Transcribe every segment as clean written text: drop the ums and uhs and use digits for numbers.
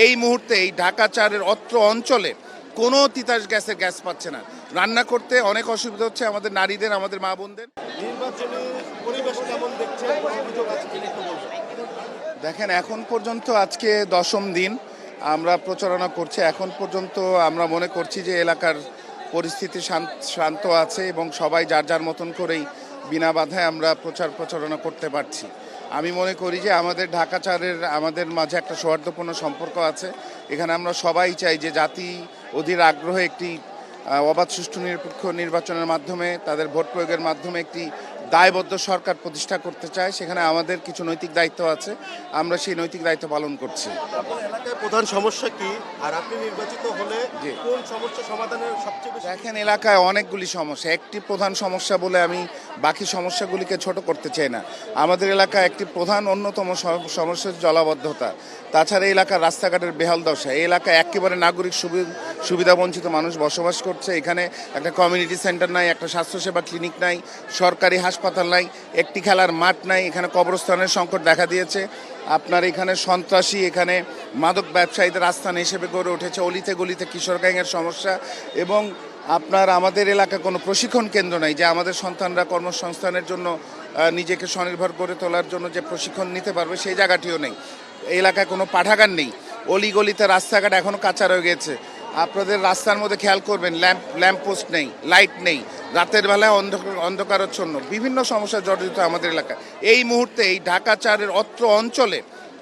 এই মুহূর্তে এই ঢাকা 4-এর অত্র অঞ্চলে কোনো তিতাস গ্যাসের গ্যাস পাচ্ছে না। রান্না করতে অনেক অসুবিধা হচ্ছে আমাদের নারীদের, আমাদের মা বোনদের। নির্বাচনী পরিবেশ কেমন দেখছেন? অভিযোগ আছে কিনা একটু বলবেন। দেখেন, এখন পর্যন্ত আজকে 10ম দিন আমরা প্রচারণা করছি। এখন পর্যন্ত আমরা মনে করছি যে এলাকার পরিস্থিতি শান্ত আছে এবং সবাই যার যার মতন করেই বিনা বাধায় আমরা প্রচারণা করতে পারছি। আমি মনে করি যে আমাদের ঢাকা 4-এর আমাদের মাঝে একটা সৌহার্দ্যপূর্ণ সম্পর্ক আছে। এখানে আমরা সবাই চাই যে জাতি অধীর আগ্রহে একটি অবাধ সুষ্ঠু নিরপেক্ষ নির্বাচনের মাধ্যমে, তাদের ভোট প্রয়োগের মাধ্যমে একটি দায়বদ্ধ সরকার প্রতিষ্ঠা করতে চায়। সেখানে আমাদের কিছু নৈতিক দায়িত্ব আছে, আমরা সেই নৈতিক দায়িত্ব পালন করছি। আপনার এলাকায় প্রধান সমস্যা কি, আর আপনি নির্বাচিত হলে কোন সমস্যা সমাধানের সবচেয়ে বেশি? দেখেন, এলাকায় অনেকগুলি সমস্যা। একটি প্রধান সমস্যা বলে আমি বাকি সমস্যাগুলিকে ছোট করতে চাই না। আমাদের এলাকায় একটি প্রধান অন্যতম সমস্যা হচ্ছে জলাবদ্ধতা। তাছাড়া এই এলাকার রাস্তাঘাটের বেহাল দশা। এই এলাকায় একেবারে নাগরিক সুবিধা বঞ্চিত মানুষ বসবাস করছে। এখানে একটা কমিউনিটি সেন্টার নাই, একটা স্বাস্থ্যসেবা ক্লিনিক নাই, সরকারি হাসপাতাল নাই, একটি খেলার মাঠ নাই। এখানে কবরস্থানের সংকট দেখা দিয়েছে। আপনার এখানে সন্ত্রাসী, এখানে মাদক ব্যবসায়ীদের আস্থান হিসেবে গড়ে উঠেছে। অলিতে গলিতে কিশোর গ্যাংয়ের সমস্যা এবং আপনার আমাদের এলাকায় কোনো প্রশিক্ষণ কেন্দ্র নাই যে আমাদের সন্তানরা কর্মসংস্থানের জন্য নিজেকে স্বনির্ভর করে তোলার জন্য যে প্রশিক্ষণ নিতে পারবে সেই জায়গাটিও নেই। এই এলাকায় কোনো পাঠাগার নেই। অলিগলিতে রাস্তাঘাট এখনও কাঁচা রয়ে গেছে। আপনাদের রাস্তার মধ্যে খেয়াল করবেন, ল্যাম্প পোস্ট নেই, লাইট নেই, রাতের বেলায় অন্ধকারাচ্ছন্ন, বিভিন্ন সমস্যা জর্জরিত আমাদের এলাকা। এই মুহূর্তে এই ঢাকা 4-এর অত্র অঞ্চলে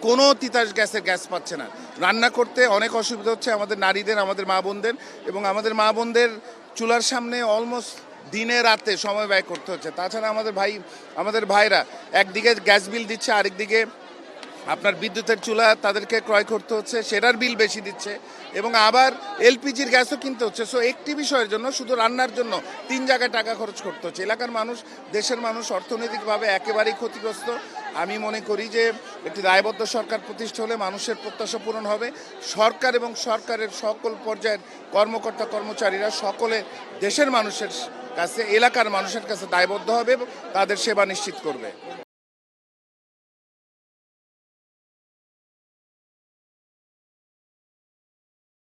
কোনো তিতাস গ্যাসের গ্যাস পাচ্ছে না। রান্না করতে অনেক অসুবিধা হচ্ছে আমাদের নারীদের, আমাদের মা বোনদের, এবং আমাদের মা বোনদের চুলার সামনে অলমোস্ট দিনে রাতে সময় ব্যয় করতে হচ্ছে। তাছাড়া আমাদের ভাইরা একদিকে গ্যাস বিল দিচ্ছে, আরেকদিকে আপনার বিদ্যুতের চুলা তাদেরকে ক্রয় করতে হচ্ছে, সেটার বিল বেশি দিচ্ছে, এবং আবার এলপিজির গ্যাসও কিনতে হচ্ছে। সো একটি বিষয়ের জন্য, শুধু রান্নার জন্য 3 জায়গায় টাকা খরচ করতে হচ্ছে। এলাকার মানুষ, দেশের মানুষ অর্থনৈতিকভাবে একেবারেই ক্ষতিগ্রস্ত। আমি মনে করি যে একটি দায়বদ্ধ সরকার প্রতিষ্ঠা হলে মানুষের প্রত্যাশা পূরণ হবে। সরকার এবং সরকারের সকল পর্যায়ের কর্মকর্তা কর্মচারীরা সকলে দেশের মানুষের কাছে, এলাকার মানুষের কাছে দায়বদ্ধ হবে এবং তাদের সেবা নিশ্চিত করবে।